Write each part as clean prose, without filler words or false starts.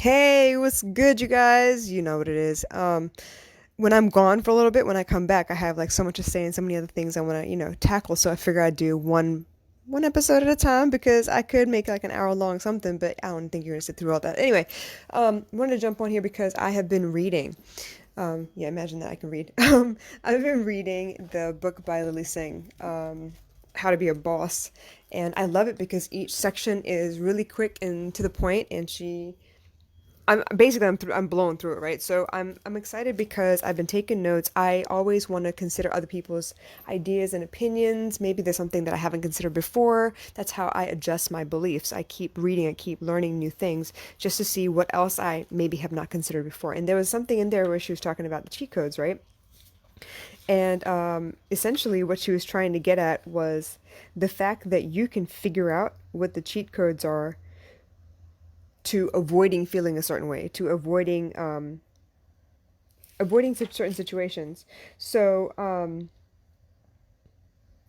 Hey, what's good, you guys? You know what it is. When I'm gone for a little bit, when I come back, I have like so much to say and so many other things I want to, tackle. So I figure I'd do one episode at a time because I could make like an hour long something, but I don't think you're gonna sit through all that. Anyway, wanted to jump on here because I have been reading. Yeah, imagine that I can read. I've been reading the book by Lily Singh, How to Be a Boss, and I love it because each section is really quick and to the point, and I'm blown through it, right? So I'm excited because I've been taking notes. I always want to consider other people's ideas and opinions. Maybe there's something that I haven't considered before. That's how I adjust my beliefs. I keep reading, I keep learning new things just to see what else I maybe have not considered before. And there was something in there where she was talking about the cheat codes, right? And essentially, what she was trying to get at was the fact that you can figure out what the cheat codes are to avoiding feeling a certain way, to avoiding certain situations. So,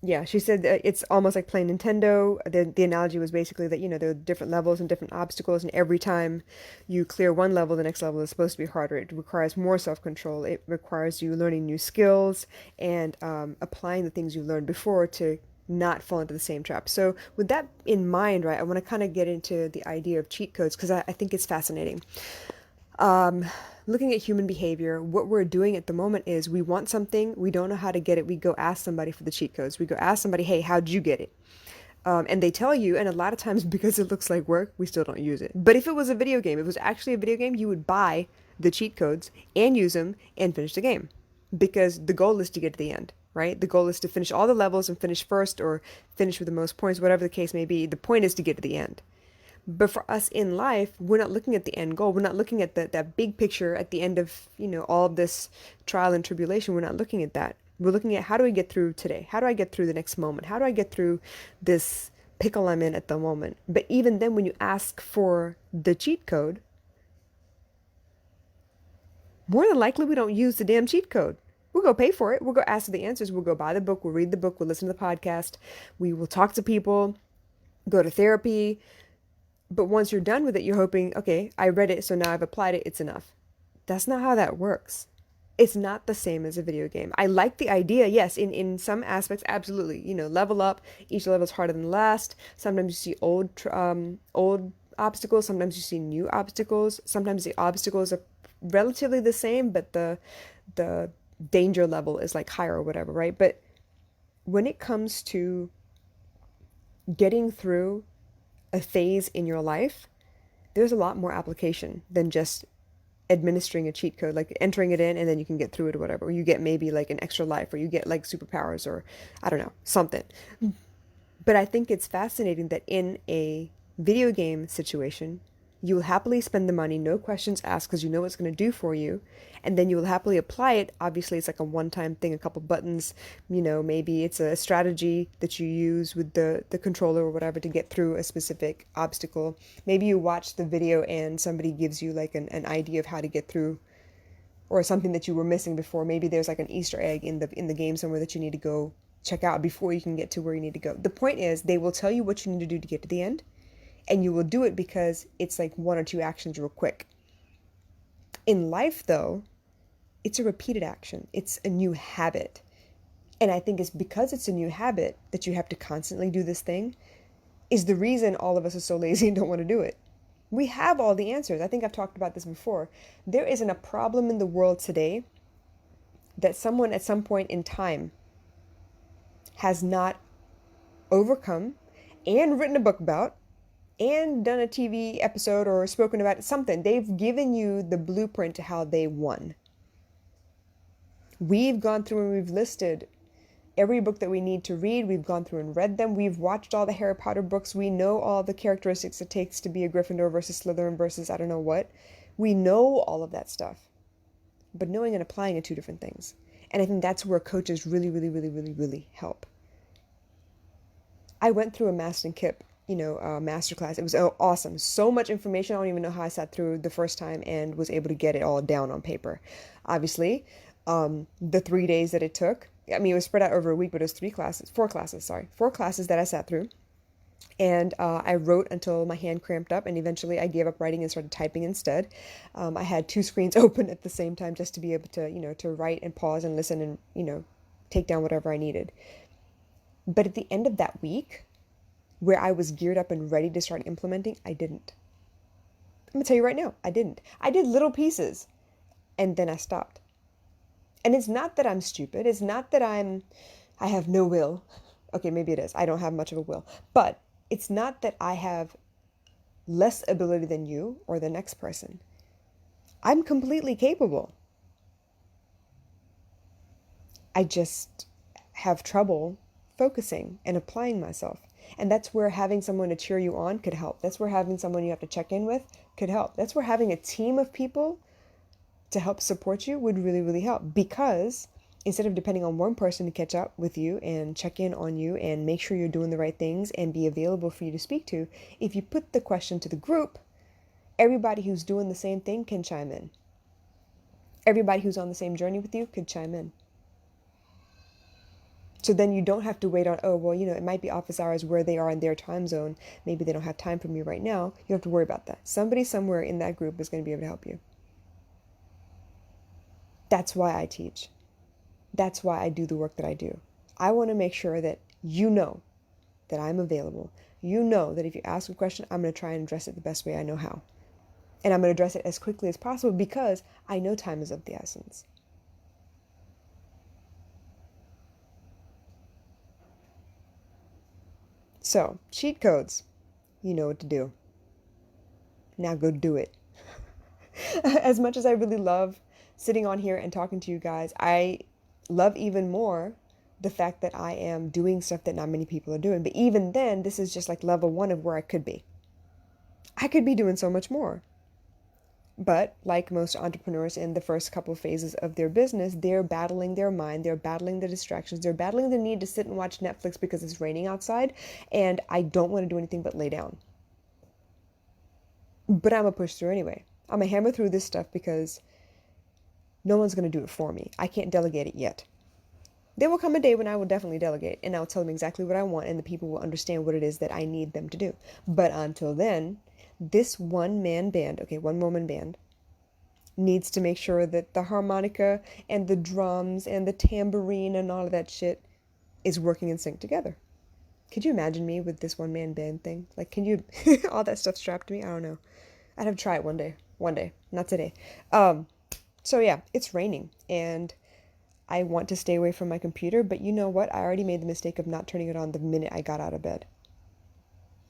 yeah, she said that it's almost like playing Nintendo. The analogy was basically that, there are different levels and different obstacles, and every time you clear one level, the next level is supposed to be harder. It requires more self-control. It requires you learning new skills and applying the things you learned before to not fall into the same trap. So, with that in mind, right, I want to kind of get into the idea of cheat codes because I think it's fascinating. um, Looking at human behavior, what we're doing at the moment is we want something, we don't know how to get it, we go ask somebody for the cheat codes. We go ask somebody, hey, how'd you get it? And they tell you, and a lot of times because it looks like work, we still don't use it. But if it was a video game, if it was actually a video game, you would buy the cheat codes and use them and finish the game. Because the goal is to get to the end, right? The goal is to finish all the levels and finish first or finish with the most points, whatever the case may be. The point is to get to the end. But for us in life, we're not looking at the end goal. We're not looking at that big picture at the end of, all of this trial and tribulation. We're not looking at that. We're looking at how do I get through today? How do I get through the next moment? How do I get through this pickle I'm in at the moment? But even then, when you ask for the cheat code, more than likely we don't use the damn cheat code. We'll go pay for it. We'll go ask for the answers. We'll go buy the book. We'll read the book. We'll listen to the podcast. We will talk to people, go to therapy. But once you're done with it, you're hoping, okay, I read it, so now I've applied it, it's enough. That's not how that works. It's not the same as a video game. I like the idea, yes, in some aspects, absolutely. Level up. Each level is harder than the last. Sometimes you see old obstacles. Sometimes you see new obstacles. Sometimes the obstacles are relatively the same, but the danger level is like higher or whatever, right? But when it comes to getting through a phase in your life, there's a lot more application than just administering a cheat code, like entering it in and then you can get through it or whatever. Or you get maybe like an extra life, or you get like superpowers, or I don't know, something. But I think it's fascinating that in a video game situation, you will happily spend the money, no questions asked, because you know what it's going to do for you. And then you will happily apply it. Obviously, it's like a one-time thing, a couple buttons. Maybe it's a strategy that you use with the controller or whatever to get through a specific obstacle. Maybe you watch the video and somebody gives you like an idea of how to get through, or something that you were missing before. Maybe there's like an Easter egg in the game somewhere that you need to go check out before you can get to where you need to go. The point is, they will tell you what you need to do to get to the end, and you will do it because it's like one or two actions real quick. In life, though, it's a repeated action. It's a new habit. And I think it's because it's a new habit that you have to constantly do this thing is the reason all of us are so lazy and don't want to do it. We have all the answers. I think I've talked about this before. There isn't a problem in the world today that someone at some point in time has not overcome and written a book about and done a TV episode or spoken about something. They've given you the blueprint to how they won. We've gone through and we've listed every book that we need to read. We've gone through and read them. We've watched all the Harry Potter books. We know all the characteristics it takes to be a Gryffindor versus Slytherin versus I don't know what. We know all of that stuff. But knowing and applying are two different things. And I think that's where coaches really, really, really, really, really help. I went through a Maston Kipp, masterclass. It was awesome. So much information. I don't even know how I sat through the first time and was able to get it all down on paper. Obviously, the 3 days that it took, I mean, it was spread out over a week, but it was four classes that I sat through. And I wrote until my hand cramped up, and eventually I gave up writing and started typing instead. I had two screens open at the same time just to be able to, to write and pause and listen and, take down whatever I needed. But at the end of that week, where I was geared up and ready to start implementing, I didn't. I'm gonna tell you right now, I didn't. I did little pieces and then I stopped. And it's not that I'm stupid. It's not that I have no will. Okay, maybe it is. I don't have much of a will. But it's not that I have less ability than you or the next person. I'm completely capable. I just have trouble focusing and applying myself. And that's where having someone to cheer you on could help. That's where having someone you have to check in with could help. That's where having a team of people to help support you would really, really help. Because instead of depending on one person to catch up with you and check in on you and make sure you're doing the right things and be available for you to speak to, if you put the question to the group, everybody who's doing the same thing can chime in. Everybody who's on the same journey with you could chime in. So then you don't have to wait on, oh, well, it might be office hours where they are in their time zone. Maybe they don't have time for me right now. You don't have to worry about that. Somebody somewhere in that group is going to be able to help you. That's why I teach. That's why I do the work that I do. I want to make sure that you know that I'm available. You know that if you ask a question, I'm going to try and address it the best way I know how. And I'm going to address it as quickly as possible because I know time is of the essence. So, cheat codes. You know what to do. Now go do it. As much as I really love sitting on here and talking to you guys, I love even more the fact that I am doing stuff that not many people are doing. But even then, this is just like level 1 of where I could be. I could be doing so much more. But like most entrepreneurs in the first couple phases of their business, they're battling their mind, they're battling the distractions, they're battling the need to sit and watch Netflix because it's raining outside, and I don't want to do anything but lay down. But I'm going to push through anyway. I'm going to hammer through this stuff because no one's going to do it for me. I can't delegate it yet. There will come a day when I will definitely delegate, and I'll tell them exactly what I want, and the people will understand what it is that I need them to do. But until then, this one-woman band, needs to make sure that the harmonica and the drums and the tambourine and all of that shit is working in sync together. Could you imagine me with this one-man band thing? Like, can you, all that stuff strapped to me? I don't know. I'd have to try it one day, not today. So yeah, it's raining, and I want to stay away from my computer, but you know what? I already made the mistake of not turning it on the minute I got out of bed.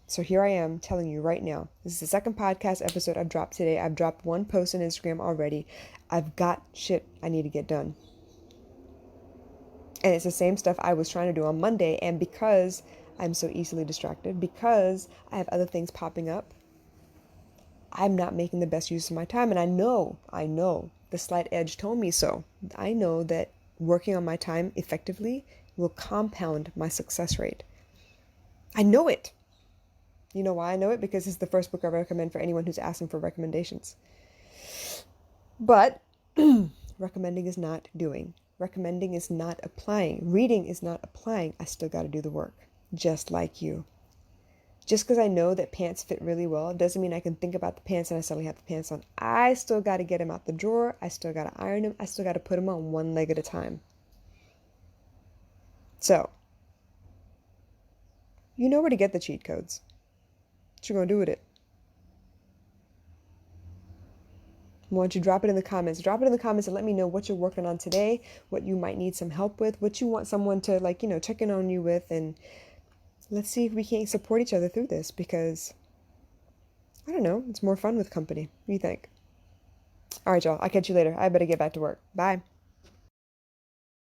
So here I am telling you right now, this is the second podcast episode I've dropped today. I've dropped one post on Instagram already. I've got shit I need to get done. And it's the same stuff I was trying to do on Monday. And because I'm so easily distracted, because I have other things popping up, I'm not making the best use of my time. And I know, the slight edge told me so. I know that working on my time effectively will compound my success rate. I know it. You know why I know it? Because it's the first book I recommend for anyone who's asking for recommendations. But recommending is not doing. Recommending is not applying. Reading is not applying. I still got to do the work, just like you. Just because I know that pants fit really well doesn't mean I can think about the pants and I suddenly have the pants on. I still got to get them out the drawer. I still got to iron them. I still got to put them on one leg at a time. So, you know where to get the cheat codes. What you gonna do with it? Why don't you drop it in the comments? Drop it in the comments and let me know what you're working on today, what you might need some help with, what you want someone to check in on you with, and let's see if we can't support each other through this because, I don't know, it's more fun with company. What do you think? All right, y'all. I'll catch you later. I better get back to work. Bye.